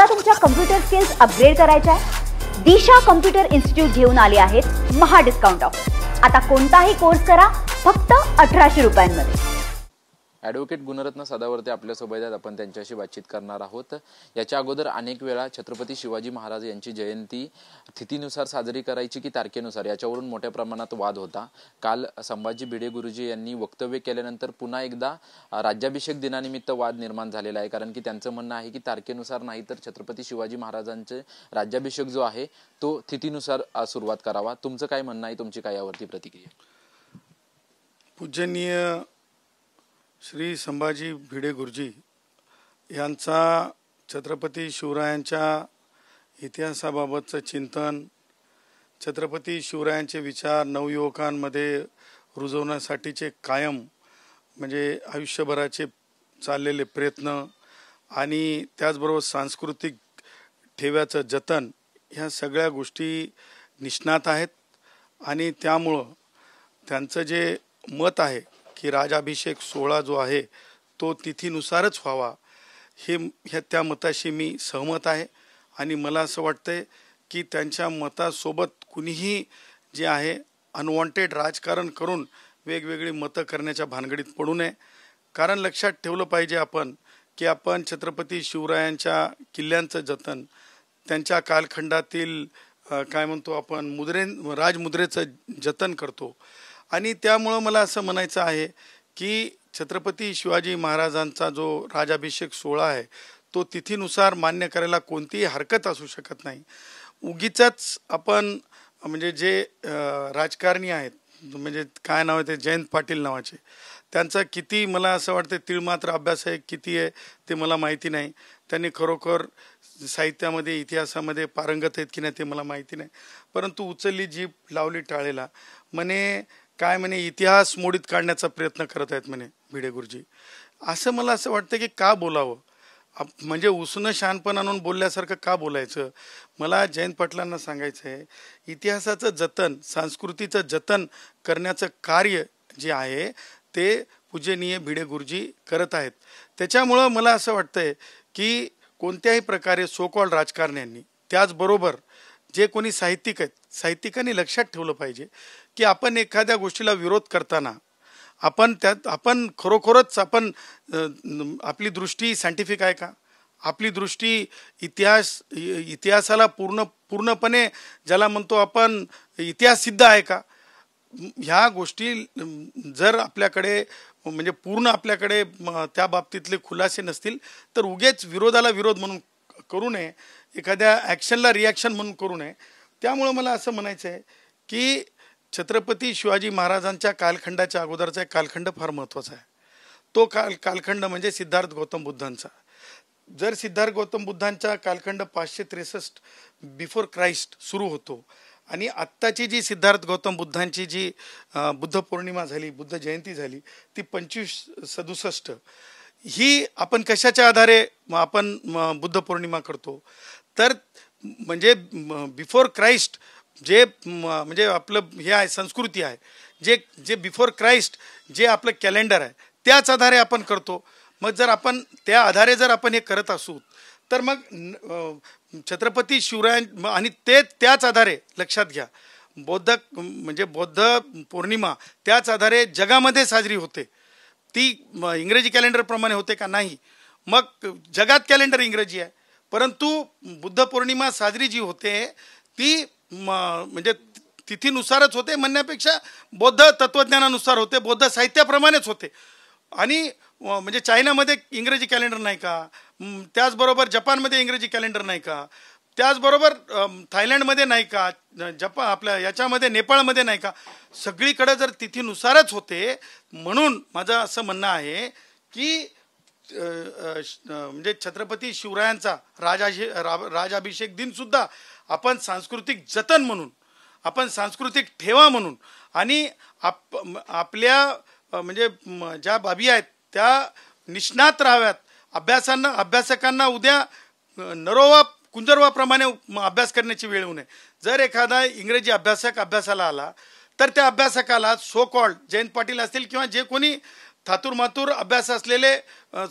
तुम्हाला तुमच्या computer skills upgrade करायच्या आहे? दिशा कम्प्युटर इन्स्टिट्यूट घेऊन आले आहेत महा डिस्काउंट ऑफर। आता कोणताही कोर्स करा फक्त 1800 रुपयांमध्ये। ॲडव्होकेट गुणरत्न सदावर्ते आपल्यासोबत आहेत, आपण त्यांच्याशी बातचीत करणार आहोत। याच्या अगोदर अनेक वेळा छत्रपती शिवाजी महाराज यांची जयंती तिथीनुसार साजरी करायची की तारखेनुसार याच्यावरून मोठ्या प्रमाणात वाद होता। काल संभाजी भिडे गुरुजी यांनी वक्तव्य केल्यानंतर पुन्हा एकदा राज्याभिषेक दिनानिमित्त वाद निर्माण झालेला आहे, कारण की त्यांचं म्हणणं आहे की तारखेनुसार नाही तर छत्रपती शिवाजी महाराजांचे राज्याभिषेक जो आहे तो तिथीनुसार सुरुवात करावा। तुमचं काय म्हणणं आहे, तुमची काय यावरती प्रतिक्रिया? पूजनीय श्री संभाजी भिडे गुरुजी यांचा छत्रपती शिवरायांच्या इतिहासाबाबतचं चिंतन, छत्रपती शिवरायांचे विचार नवयुवकांमध्ये रुजवण्यासाठीचे कायम म्हणजे आयुष्यभराचे चाललेले प्रयत्न आणि त्याचबरोबर सांस्कृतिक ठेव्याचं जतन, ह्या सगळ्या गोष्टी निष्णात आहेत। आणि त्यामुळं त्यांचं जे मत आहे की राजाभिषेक सोहळा जो आहे तो तिथीनुसारच व्हावा, त्या मताशी मी सहमत आहे। आणि मला असं वाटतंय की त्यांच्या मतासोबत कुणीही जे आहे अनवॉन्टेड राजकारण करून वेगवेगळी मतं करण्याच्या भानगडीत पडू नये। कारण लक्षात ठेवलं पाहिजे आपण की आपण छत्रपती शिवरायांच्या किल्ल्यांचं जतन, त्यांच्या कालखंडातील काय म्हणतो आपण राजमुद्रेचं जतन करतो। आणि त्यामुळं मला असं म्हणायचं आहे की छत्रपती शिवाजी महाराजांचा जो राजाभिषेक सोहळा आहे तो तिथीनुसार मान्य करायला कोणतीही हरकत असू शकत नाही। उगीचच आपण म्हणजे जे राजकारणी आहेत, म्हणजे काय नाव आहे ते जयंत पाटील नावाचे, त्यांचा किती मला असं वाटतं तिळमात्र अभ्यास आहे, किती आहे ते मला माहिती नाही। त्यांनी खरोखर साहित्यामध्ये इतिहासामध्ये पारंगत आहेत की नाही ते मला माहिती नाही, परंतु उचलली जीभ लावली टाळेला म्हणे, काय म्हणे इतिहास मोडीत काढण्याचा प्रयत्न करत आहेत म्हणे भिडे गुरुजी। असं मला असं वाटतं की का बोलावं, म्हणजे उसणं शहाणपण आणून बोलल्यासारखं का बोलायचं? मला जयंत पाटलांना सांगायचं आहे, इतिहासाचं जतन, संस्कृतीचं जतन करण्याचं कार्य जे आहे ते पूजनीय भिडे गुरुजी करत आहेत। त्याच्यामुळं मला असं वाटतंय की कोणत्याही प्रकारे सो कॉल्ड राजकारण्यांनी, त्याचबरोबर जे कोणी साहित्यिक आहेत, साहित्यिकांनी लक्षात ठेवलं पाहिजे की आपण एखाद्या गोष्टीला विरोध करताना आपण खरोखरच आपली दृष्टी सायंटिफिक आहे का? आपली दृष्टी इतिहासाला पूर्णपणे ज्याला म्हणतो आपण इतिहास सिद्ध आहे का? ह्या गोष्टी जर आपल्याकडे म्हणजे पूर्ण आपल्याकडे त्या बाबतीतले खुलासे नसतील तर उगेच विरोधाला विरोध म्हणून करू नये, एखाद्या ॲक्शनला रिॲक्शन म्हणून करू नये। त्यामुळं मला असं म्हणायचं आहे की छत्रपती शिवाजी महाराजांच्या कालखंडाच्या अगोदरचा एक कालखंड फार महत्त्वाचा आहे। तो कालखंड म्हणजे सिद्धार्थ गौतम बुद्धांचा। जर सिद्धार्थ गौतम बुद्धांचा कालखंड 563 बिफोर क्राइस्ट सुरू होतो आणि आत्ताची जी सिद्धार्थ गौतम बुद्धांची जी बुद्ध पौर्णिमा झाली, बुद्ध जयंती झाली, ती 2567 ही आपण कशाच्या आधारे आपण बुद्ध पौर्णिमा करतो? तर म्हणजे बिफोर क्राइस्ट जे म्हणजे आपलं हे आहे, संस्कृती आहे, जे बिफोर क्राइस्ट जे आपलं कॅलेंडर आहे त्याच आधारे आपण करतो। मग जर आपण त्या आधारे जर आपण हे करत असू तर मग छत्रपती शिवराय आणि त्याच आधारे लक्षात घ्या बौद्ध पौर्णिमा त्याच आधारे जगामध्ये साजरी होते। ती इंग्रजी कॅलेंडरप्रमाणे होते का? नाही। मग जगात कॅलेंडर इंग्रजी आहे, परंतु बुद्ध पौर्णिमा साजरी जी होते ती म्हणजे तिथीनुसारच होते म्हणण्यापेक्षा बौद्ध तत्वज्ञानानुसार होते, बौद्ध साहित्याप्रमाणेच होते। आणि म्हणजे चायनामध्ये इंग्रजी कॅलेंडर नाही का? त्याचबरोबर जपानमध्ये इंग्रजी कॅलेंडर नाही का? त्याचबरोबर थायलंडमध्ये नाही का? आपल्या याच्यामध्ये नेपाळमध्ये नाही का? सगळीकडे जर तिथीनुसारच होते। म्हणून माझं असं म्हणणं आहे की म्हणजे छत्रपती शिवरायांचा राजाभिषेक दिन सुद्धा आपण सांस्कृतिक जतन म्हणून, आपण सांस्कृतिक ठेवा म्हणून आणि आपल्या म्हणजे ज्या बाबी आहेत त्या निष्णात राहाव्यात। अभ्यासकांना उद्या नरोवा कुंजरवाप्रमाणे अभ्यास करण्याची वेळ येऊ नये। जर एखादा इंग्रजी अभ्यासक अभ्यासाला आला तर त्या अभ्यासकाला सो कॉल्ड जयंत पाटील असतील किंवा जे कोणी थातूरमातूर अभ्यास असलेले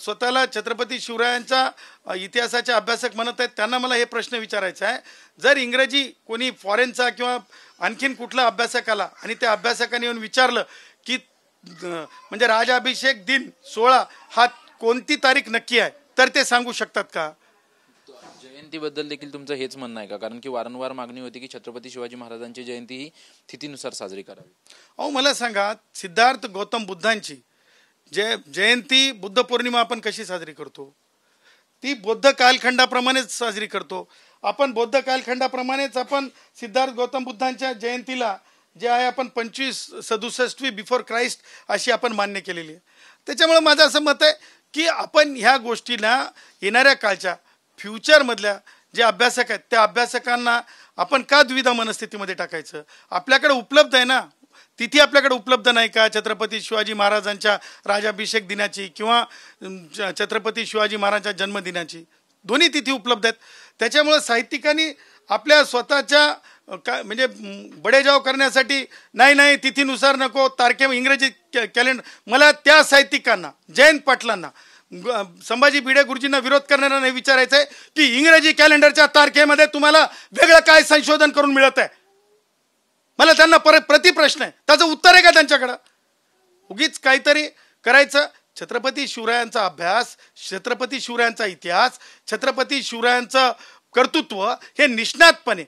स्वतःला छत्रपती शिवरायांच्या इतिहासाचे अभ्यासक म्हणत आहेत, त्यांना मला हे प्रश्न विचारायचा आहे, जर इंग्रजी कोणी फॉरेनचा किंवा आणखीन कुठला अभ्यासक आला आणि त्या अभ्यासकाने येऊन विचारलं की म्हणजे राजाभिषेक दिन 16 हा कोणती तारीख नक्की आहे, तर ते सांगू शकतात का? जयंतीबद्दल देखील तुमचं हेच म्हणणं आहे का? कारण की वारंवार मागणी होती की छत्रपती शिवाजी महाराजांची जयंती ही तिथीनुसार साजरी करावी. अहो मला सांगा, सिद्धार्थ गौतम बुद्धांची जयंती बुद्ध पौर्णिमा आपण कशी साजरी करतो? ती बौद्ध कालखंडाप्रमाणेच साजरी करतो आपण. बौद्ध कालखंडाप्रमाणेच आपण सिद्धार्थ गौतम बुद्धांच्या जयंतीला जे आहे आपण 2567 बिफोर क्राइस्ट अशी आपण मान्य केलेली आहे. त्याच्यामुळे माझं असं मत आहे की आपण ह्या गोष्टीला येणाऱ्या काळच्या फ्युचरमधल्या जे अभ्यासक आहेत त्या अभ्यासकांना आपण का द्विधा मनस्थितीमध्ये टाकायचं? आपल्याकडे उपलब्ध आहे ना तिथी, आपल्याकडे उपलब्ध नाही का छत्रपती शिवाजी महाराजांच्या राजाभिषेक दिनाची किंवा छत्रपती शिवाजी महाराजांच्या जन्मदिनाची? दोन्ही तिथी उपलब्ध आहेत. त्याच्यामुळे साहित्यिकांनी आपल्या स्वतःच्या काय म्हणजे बडेजाव करण्यासाठी नाही तिथीनुसार नको, इंग्रजी कॅलेंडर, मला त्या साहित्यिकांना जयंत पाटलांना संभाजी भिडे गुरुजींना विरोध करणाऱ्यांना विचारायचं आहे की इंग्रजी कॅलेंडरच्या तारखेमध्ये तुम्हाला वेगळं काय संशोधन करून मिळत आहे? मला त्यांना प्रतिप्रश्न आहे, त्याचं उत्तर आहे का त्यांच्याकडं? उगीच काहीतरी करायचं. छत्रपती शिवरायांचा अभ्यास, छत्रपती शिवरायांचा इतिहास, छत्रपती शिवरायांचं कर्तृत्व हे निष्णातपणे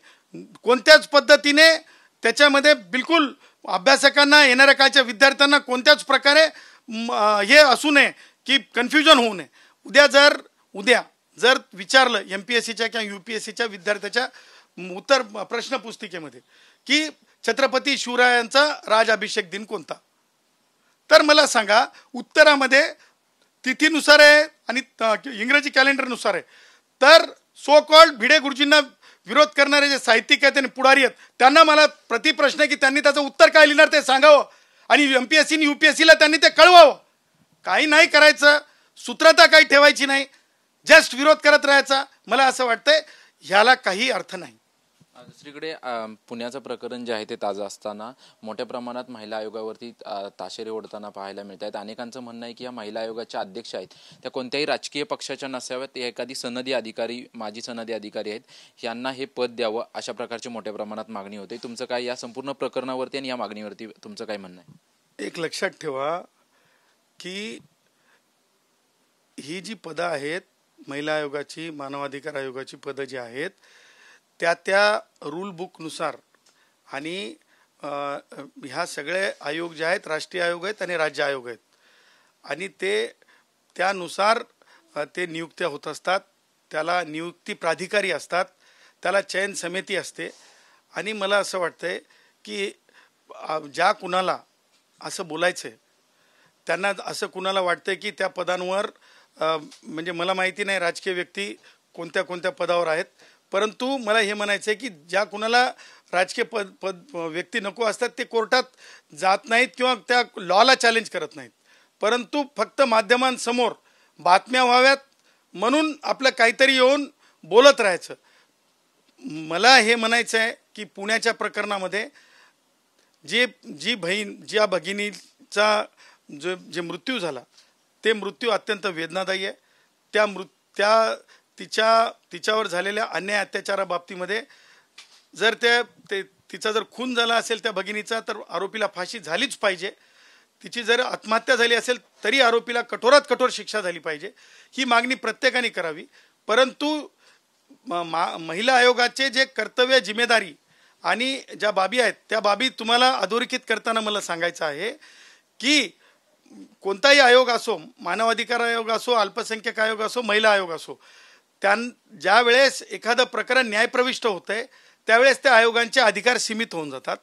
कोणत्याच पद्धतीने त्याच्यामध्ये बिलकुल अभ्यासकांना, येणाऱ्या काळच्या विद्यार्थ्यांना कोणत्याच प्रकारे हे असू नये की कन्फ्युजन होऊ नये. उद्या जर विचारलं MPSCच्या किंवा UPSCच्या विद्यार्थ्याच्या उत्तर प्रश्नपुस्तिकेमध्ये की छत्रपती शिवरायांचा राजाभिषेक दिन कोणता, तर मला सांगा उत्तरामध्ये तिथीनुसार आहे आणि इंग्रजी कॅलेंडरनुसार आहे. तर सो कॉल्ड भिडे गुरुजींना विरोध करणारे जे साहित्यिक आहेत आणि पुढारी आहेत त्यांना मला प्रतिप्रश्न आहे की त्यांनी त्याचं उत्तर काय लिहिणार ते सांगावं आणि MPSC आणि UPSCला त्यांनी ते कळवावं. काही नाही करायचं, सूत्रता काही ठेवायची नाही, जस्ट विरोध करत राहायचा. मला असं वाटतंय ह्याला काही अर्थ नाही. दुसरीकडे पुण्याचं प्रकरण जे आहे ते ताजं असताना मोठ्या प्रमाणात महिला आयोगावरती ताशेरे ओढताना पाहायला मिळत आहेत. अनेकांचं म्हणणं आहे की या महिला आयोगाच्या अध्यक्ष आहेत त्या कोणत्याही राजकीय पक्षाच्या नसाव्यात, एखादी सनदी अधिकारी, माजी सनदी अधिकारी आहेत, यांना हे पद द्यावं अशा प्रकारची मोठ्या प्रमाणात मागणी होते. तुमचं काय या संपूर्ण प्रकरणावरती आणि या मागणीवरती तुमचं काय म्हणणं आहे? एक लक्षात ठेवा की ही जी पदं आहेत महिला आयोगाची, मानवाधिकार आयोगाची पदं जी आहेत त्या रूल बुकनुसार आणि ह्या सगळे आयोग जे आहेत राष्ट्रीय आयोग आहेत आणि राज्य आयोग आहेत आणि ते त्यानुसार ते नियुक्त्या होत असतात. त्याला नियुक्ती प्राधिकारी असतात, त्याला चयन समिती असते. आणि मला असं वाटतंय की ज्या कुणाला असं बोलायचं आहे त्यांना असं कुणाला वाटतंय की त्या पदांवर म्हणजे मला माहिती नाही राजकीय व्यक्ती कोणत्या पदावर आहेत, परंतु मला हे म्हणायचं आहे की ज्या कुणाला राजकीय व्यक्ती नको असतात ते कोर्टात जात नाहीत किंवा त्या लॉला चॅलेंज करत नाहीत, परंतु फक्त माध्यमांसमोर बातम्या व्हाव्यात म्हणून आपलं काहीतरी येऊन बोलत राहायचं. मला हे म्हणायचं आहे की पुण्याच्या प्रकरणामध्ये ज्या भगिनीचा जे मृत्यू झाला ते मृत्यू अत्यंत वेदनादायी आहे. तिच्यावर झालेल्या अन्याय अत्याचाराबाबतीमध्ये जर तिचा जर खून झाला असेल त्या भगिनीचा तर आरोपीला फाशी झालीच पाहिजे. तिची जर आत्महत्या झाली असेल तरी आरोपीला कठोरात कठोर शिक्षा झाली पाहिजे. ही मागणी प्रत्येकाने करावी. परंतु महिला आयोगाचे जे कर्तव्य, जिम्मेदारी आणि ज्या बाबी आहेत त्या बाबी तुम्हाला अधोरेखित करताना मला सांगायचं आहे की कोणताही आयोग असो, मानवाधिकार आयोग असो, अल्पसंख्याक आयोग असो, महिला आयोग असो, ज्या वेळेस एखादं प्रकरण न्यायप्रविष्ट होतंय त्यावेळेस त्या आयोगांचे अधिकार सीमित होऊन जातात.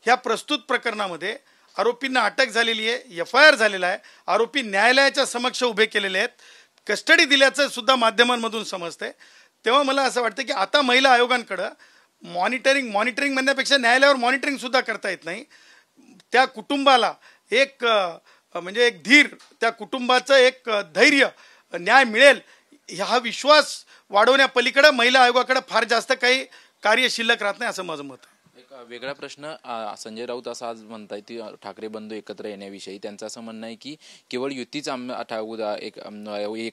ह्या प्रस्तुत प्रकरणामध्ये आरोपींना अटक झालेली आहे, FIR झालेला आहे, आरोपी न्यायालयाच्या समक्ष उभे केलेले आहेत, कस्टडी दिल्याचं सुद्धा माध्यमांमधून समजतंय. तेव्हा मला असं वाटतं की आता महिला आयोगांकडं मॉनिटरिंग म्हणण्यापेक्षा न्यायालयावर मॉनिटरिंग सुद्धा करता येत नाही. त्या कुटुंबाला एक म्हणजे एक धीर, त्या कुटुंबाचं एक धैर्य, न्याय मिळेल हा विश्वास वाढवण्यापलीकडे महिला आयोगाकडे फार जास्त काही कार्य शिल्लक राहत नाही असं माझं मत आहे. एक वेगळा प्रश्न संजय राऊत असं आज म्हणताय की ठाकरे बंधू एकत्र येण्याविषयी त्यांचं असं म्हणणं आहे की केवळ युतीच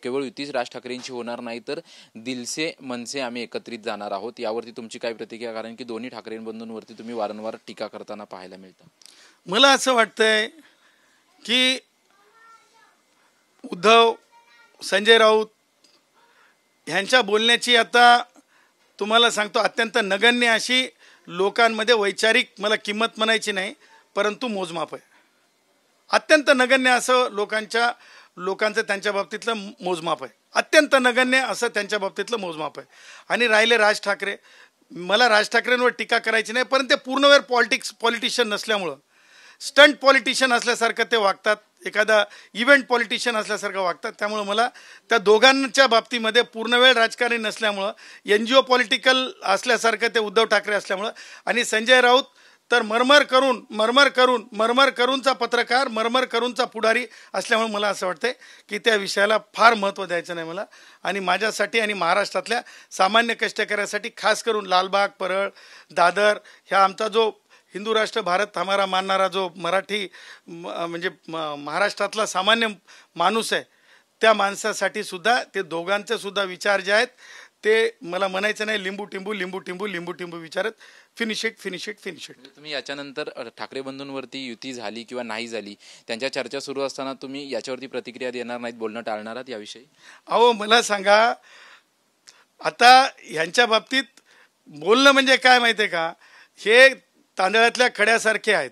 केवळ युतीच राज ठाकरेंची होणार नाही तर दिलसे मनसे आम्ही एकत्रित जाणार आहोत. यावरती तुमची काय प्रतिक्रिया, कारण की दोन्ही ठाकरे बंधूंवरती तुम्ही वारंवार टीका करताना पाहायला मिळतं. मला असं वाटतंय की उद्धव, संजय राऊत ह्यांच्या बोलण्याची आता तुम्हाला सांगतो अत्यंत नगण्य अशी लोकांमध्ये वैचारिक, मला किंमत म्हणायची नाही परंतु मोजमाप आहे. अत्यंत नगण्य असं लोकांचं त्यांच्या बाबतीतलं मोजमाप आहे. अत्यंत नगण्य असं त्यांच्या बाबतीतलं मोजमाप आहे. आणि राहिले राज ठाकरे, मला राज ठाकरेंवर टीका करायची नाही, परंतु ते पूर्णवेळ पॉलिटिशियन नसल्यामुळं, स्टंट पॉलिटिशियन असल्यासारखं ते वागतात, एखादा इव्हेंट पॉलिटिशियन असल्यासारखं वागतात. त्यामुळं मला त्या दोघांच्या बाबतीमध्ये पूर्णवेळ राजकारणी नसल्यामुळं, NGO पॉलिटिकल असल्यासारखं ते उद्धव ठाकरे असल्यामुळं, आणि संजय राऊत तर मरमर करूनचा पत्रकार, मरमर करूनचा पुढारी असल्यामुळे मला असं वाटतंय की त्या विषयाला फार महत्त्व द्यायचं नाही मला. आणि माझ्यासाठी आणि महाराष्ट्रातल्या सामान्य कष्टकऱ्यासाठी, खास करून लालबाग, परळ, दादर ह्या आमचा जो हिंदू राष्ट्र भारत हमारा मानणारा जो मराठी म्हणजे महाराष्ट्रातला सामान्य माणूस आहे, त्या माणसासाठी सुद्धा ते दोघांचे सुद्धा विचार जे आहेत ते मला म्हणायचं नाही लिंबू टिंबू विचारत फिनिश इट. तुम्ही याच्यानंतर ठाकरे बंधूंवरती युती झाली किंवा नाही झाली त्यांच्या चर्चा सुरू असताना तुम्ही याच्यावरती प्रतिक्रिया देणार नाहीत, बोलणं टाळणार आहात याविषयी? अहो मला सांगा, आता ह्यांच्या बाबतीत बोलणं म्हणजे काय माहिती आहे का, हे तांदळातल्या खड्यासारखे आहेत.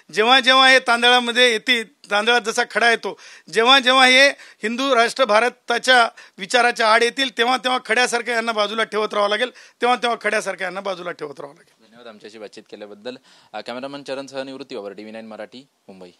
जेव्हा जेव्हा हे तांदळामध्ये येते, तांदळात जसा खडा येतो, जेव्हा हे हिंदू राष्ट्र भारताच्या विचाराच्या आड येतील तेव्हा खड्यासारखं यांना बाजूला ठेवत राहावं लागेल. धन्यवाद आमच्याशी बातचीत केल्याबद्दल. कॅमेरामन चरण सह निवृत्ती, TV9 मराठी, मुंबई.